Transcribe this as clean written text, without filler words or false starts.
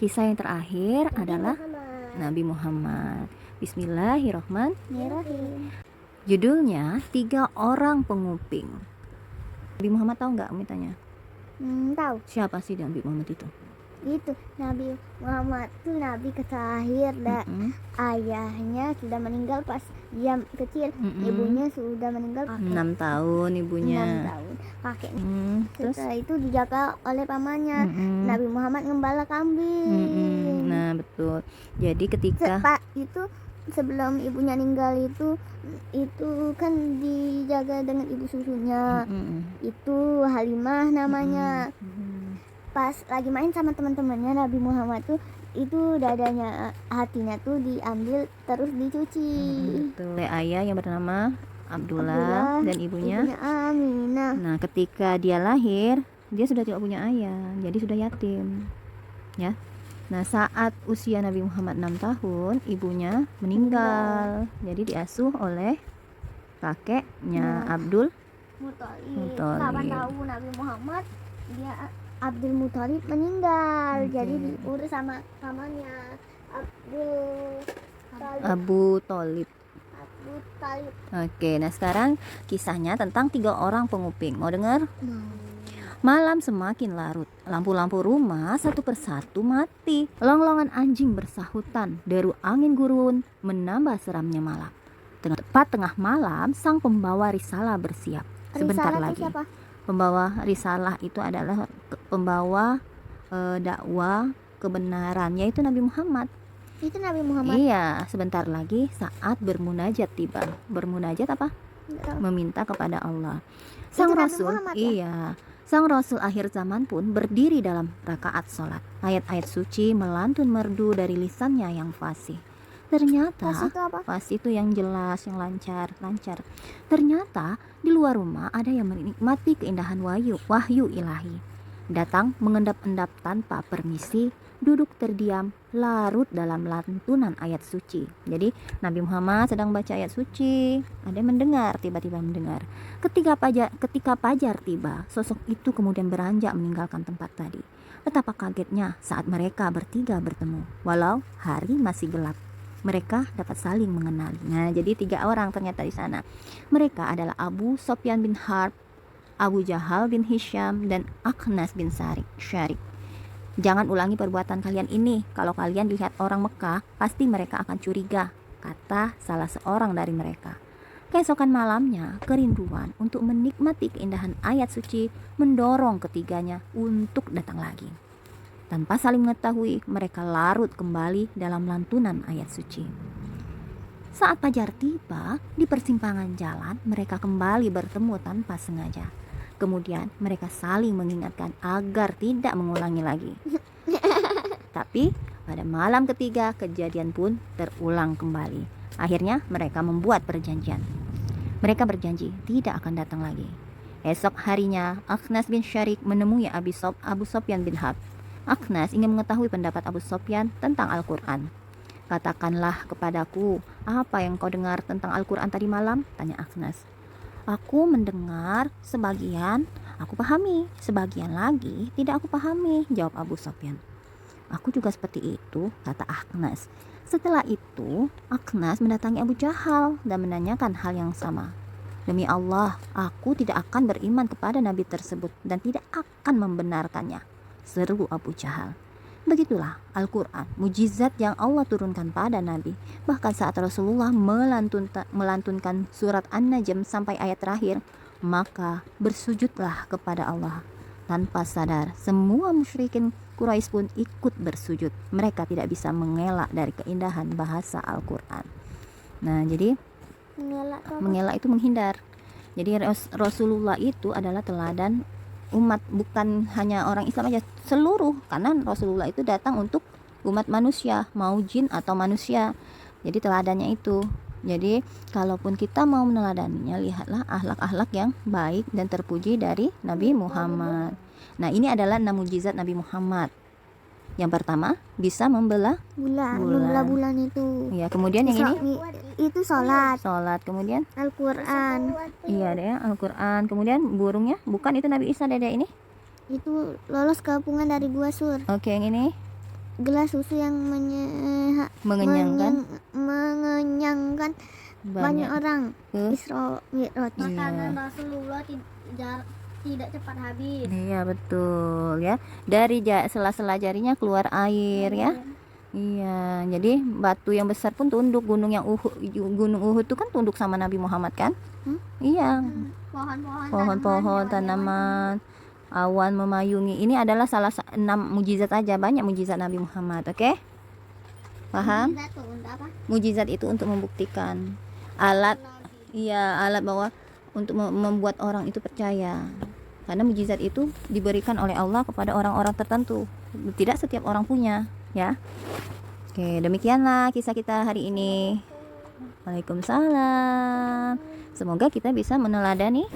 Kisah yang terakhir adalah Muhammad. Nabi Muhammad. Bismillahirrahmanirrahim. Judulnya 3 orang penguping. Nabi Muhammad tahu nggak? Umi tanya. Tahu. Siapa sih Nabi Muhammad itu? Itu Nabi Muhammad tuh nabi terakhir dan ayahnya sudah meninggal pas dia kecil. Ibunya sudah meninggal 6 tahun ibunya. 6 tahun kakeknya. Terus Setelah itu dijaga oleh pamannya. Nabi Muhammad ngembala kambing. Nah, betul. Jadi ketika itu sebelum ibunya meninggal itu kan dijaga dengan ibu susunya. Itu Halimah namanya. Pas lagi main sama teman-temannya, Nabi Muhammad tuh itu dadanya, hatinya tuh diambil terus dicuci. betul. Oleh ayah yang bernama Abdullah dan ibunya Aminah. Nah, ketika dia lahir, dia sudah tidak punya ayah, jadi sudah yatim. Ya. Nah, saat usia Nabi Muhammad 6 tahun, ibunya meninggal. Jadi diasuh oleh kakeknya Abdul Muthalib. Muthalib. Kapan tahu Nabi Muhammad dia Abdul Muthalib meninggal. Jadi diurus sama pamannya Abu Thalib. Abu Talib. Oke, nah sekarang kisahnya tentang 3 orang penguping. Mau dengar? Malam semakin larut, lampu-lampu rumah satu persatu mati. Longlongan anjing bersahutan, deru angin gurun menambah seramnya malam. Tepat tengah malam, sang pembawa risalah bersiap. Sebentar Risalah itu lagi. siapa? Pembawa risalah itu adalah pembawa dakwah kebenaran, yaitu Nabi Muhammad. Itu Nabi Muhammad. Iya, sebentar lagi saat bermunajat tiba. Bermunajat apa? Meminta kepada Allah. Sang Nabi Rasul, Muhammad, ya? iya. Sang Rasul akhir zaman pun berdiri dalam rakaat sholat. Ayat-ayat suci melantun merdu dari lisannya yang fasih. Ternyata Pas itu apa? fasih itu yang jelas, yang lancar. Ternyata di luar rumah ada yang menikmati keindahan wahyu ilahi. Datang mengendap-endap tanpa permisi, duduk terdiam, larut dalam lantunan ayat suci. Jadi Nabi Muhammad sedang baca ayat suci, ada yang mendengar, tiba-tiba mendengar. Ketika fajar tiba, sosok itu kemudian beranjak meninggalkan tempat tadi. Betapa kagetnya saat mereka bertiga bertemu, walau hari masih gelap. Mereka dapat saling mengenali. Nah, jadi 3 orang ternyata di sana. Mereka adalah Abu Sofyan bin Harb, Abu Jahal bin Hisham, dan Akhnas bin Syarik. Jangan ulangi perbuatan kalian ini. Kalau kalian lihat orang Mekah, pasti mereka akan curiga, kata salah seorang dari mereka. Keesokan malamnya, kerinduan untuk menikmati keindahan ayat suci mendorong ketiganya untuk datang lagi. Tanpa saling mengetahui, mereka larut kembali dalam lantunan ayat suci. Saat fajar tiba, di persimpangan jalan, mereka kembali bertemu tanpa sengaja. Kemudian mereka saling mengingatkan agar tidak mengulangi lagi. Tapi pada malam ketiga, kejadian pun terulang kembali. Akhirnya mereka membuat perjanjian. Mereka berjanji tidak akan datang lagi. Esok harinya, Akhnas bin Syarik menemui Abu Sofyan bin Harb. Akhnas ingin mengetahui pendapat Abu Sofyan tentang Al-Quran. Katakanlah kepadaku, apa yang kau dengar tentang Al-Quran tadi malam? Tanya Akhnas. Aku mendengar sebagian, aku pahami, sebagian lagi tidak aku pahami, jawab Abu Sofyan. Aku juga seperti itu, kata Akhnas. Setelah itu, Akhnas mendatangi Abu Jahal dan menanyakan hal yang sama. Demi Allah, aku tidak akan beriman kepada Nabi tersebut dan tidak akan membenarkannya, seru Abu Jahal. Begitulah Al-Quran, mujizat yang Allah turunkan pada Nabi. Bahkan saat Rasulullah melantunkan surat An-Najm sampai ayat terakhir, maka bersujudlah kepada Allah. Tanpa sadar, semua musyrikin Quraisy pun ikut bersujud. Mereka tidak bisa mengelak dari keindahan bahasa Al-Quran. Nah, jadi mengelak itu menghindar. Jadi Rasulullah itu adalah teladan umat, bukan hanya orang Islam aja, seluruh, karena Rasulullah itu datang untuk umat manusia, mau jin atau manusia. Jadi teladannya itu. Jadi kalaupun kita mau meneladaninya, lihatlah akhlak-akhlak yang baik dan terpuji dari Nabi Muhammad. Nah, ini adalah 6 mukjizat Nabi Muhammad. Yang pertama, bisa membelah bulan itu. Ya, kemudian yang ini itu sholat. Kemudian Al-Quran. Iya deh, Al-Quran. Kemudian burungnya, bukan itu Nabi Isa, Dede ini? Itu lolos kepungan dari gua Sur. Oke, yang ini gelas susu yang mengenyangkan mengenyangkan banyak orang. Isra Mi'raj. Makanan Rasulullah tidak cepat habis. Iya betul ya. Dari sela-sela jarinya keluar air ya. Iya, jadi batu yang besar pun tunduk. Gunung Uhud itu kan tunduk sama Nabi Muhammad kan? Iya. Pohon-pohon, tanaman, awan memayungi. Ini adalah salah 6 mujizat aja, banyak mujizat Nabi Muhammad, oke? Paham? Mujizat itu untuk membuktikan alat bahwa untuk membuat orang itu percaya. Karena mujizat itu diberikan oleh Allah kepada orang-orang tertentu. Tidak setiap orang punya, ya. Oke, demikianlah kisah kita hari ini. Waalaikumsalam. Semoga kita bisa meneladani